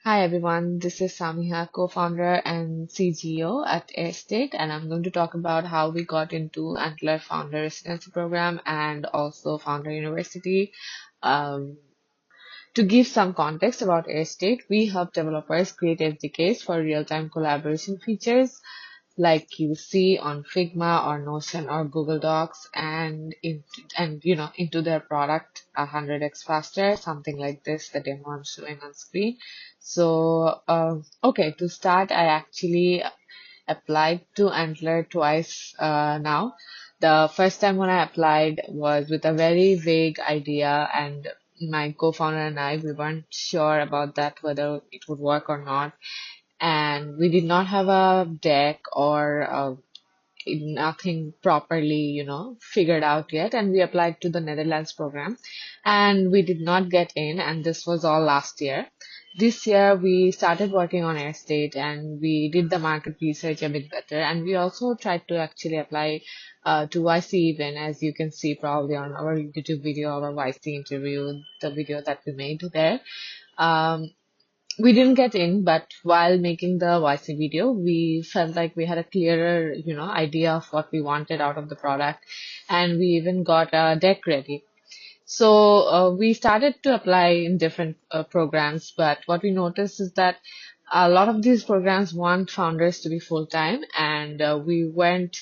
Hi everyone, this is Samiha, co-founder and CGO at AirState, and I'm going to talk about how we got into Antler Founder Residency Program and also Founder University. Um, to give some context about AirState, we help developers create SDKs for real-time collaboration features like you see on Figma or Notion or Google Docs into their product 100x faster, something like this, the demo I'm showing on screen. So okay, to start, I actually applied to Antler twice now. The first time when I applied was with a very vague idea, and my co-founder and I, we weren't sure about that, whether it would work or not. And we did not have a deck or nothing properly, figured out yet. And we applied to the Netherlands program and we did not get in. And this was all last year. This year, we started working on AirState and we did the market research a bit better. And we also tried to actually apply to YC even, as you can see probably on our YouTube video, our YC interview, the video that we made there. Um, we didn't get in, but while making the YC video, we felt like we had a clearer, idea of what we wanted out of the product, and we even got a deck ready. So we started to apply in different programs, but what we noticed is that a lot of these programs want founders to be full time, and we weren't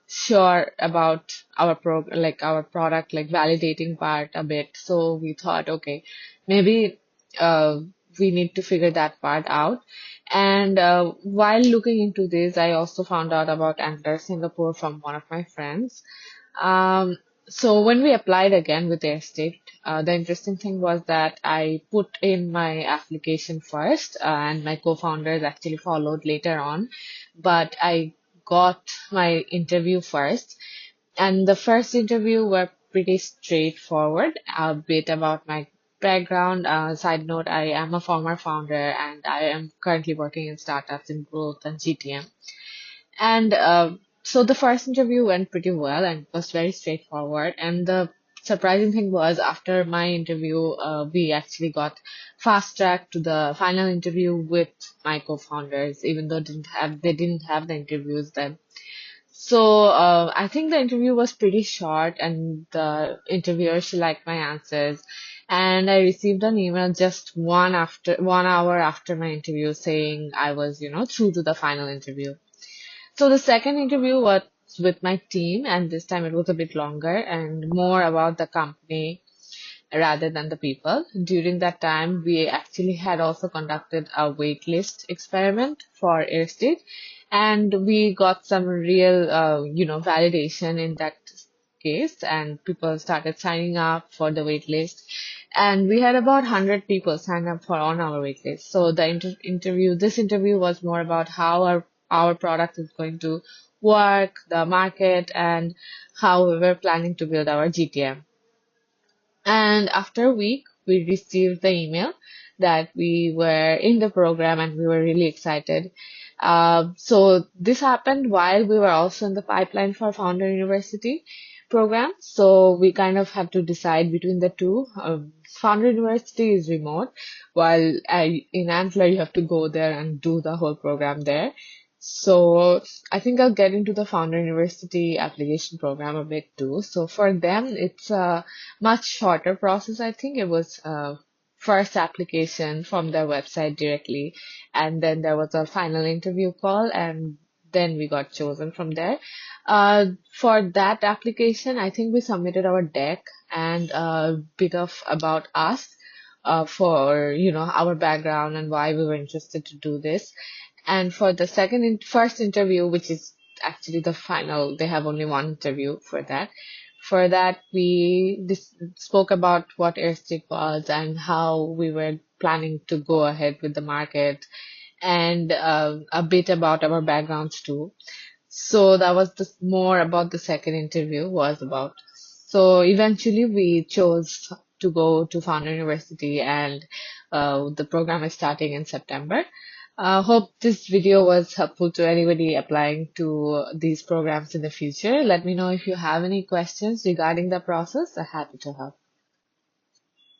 sure about our product, like validating part a bit. So we thought, okay, maybe uh, we need to figure that part out. And while looking into this, I also found out about Antler Singapore from one of my friends. So when we applied again with AirState, the interesting thing was that I put in my application first, and my co-founders actually followed later on, but I got my interview first. And the first interview were pretty straightforward, a bit about my background. Side note, I am a former founder and I am currently working in startups in growth and GTM. And so the first interview went pretty well and was very straightforward. And the surprising thing was after my interview, we actually got fast tracked to the final interview with my co-founders, even though they didn't have the interviews then. So I think the interview was pretty short, and the interviewer, she liked my answers, and I received an email just 1 hour after my interview saying I was, through to the final interview. So the second interview was with my team, and this time it was a bit longer and more about the company rather than the people. During that time, we actually had also conducted a waitlist experiment for AirState, and we got some real, validation in that case, and people started signing up for the waitlist. And we had about 100 people sign up for on our waitlist. So the this interview was more about how our product is going to work, the market, and how we were planning to build our GTM. And after a week, we received the email that we were in the program and we were really excited. So this happened while we were also in the pipeline for Founder University program. So we kind of had to decide between the two. Founder University is remote, while in Antler you have to go there and do the whole program there. So I think I'll get into the Founder University application program a bit too. So for them, it's a much shorter process. I think it was first application from their website directly, and then there was a final interview call, and then we got chosen from there. For that application, I think we submitted our deck and a bit of about us, for our background and why we were interested to do this. And for the first interview, which is actually the final, they have only one interview for that. For that, we spoke about what AirState was and how we were planning to go ahead with the market, and a bit about our backgrounds too. So that was more about the second interview was about. So eventually we chose to go to Founder University, and the program is starting in September. Hope this video was helpful to anybody applying to these programs in the future. Let me know if you have any questions regarding the process. I'm happy to help.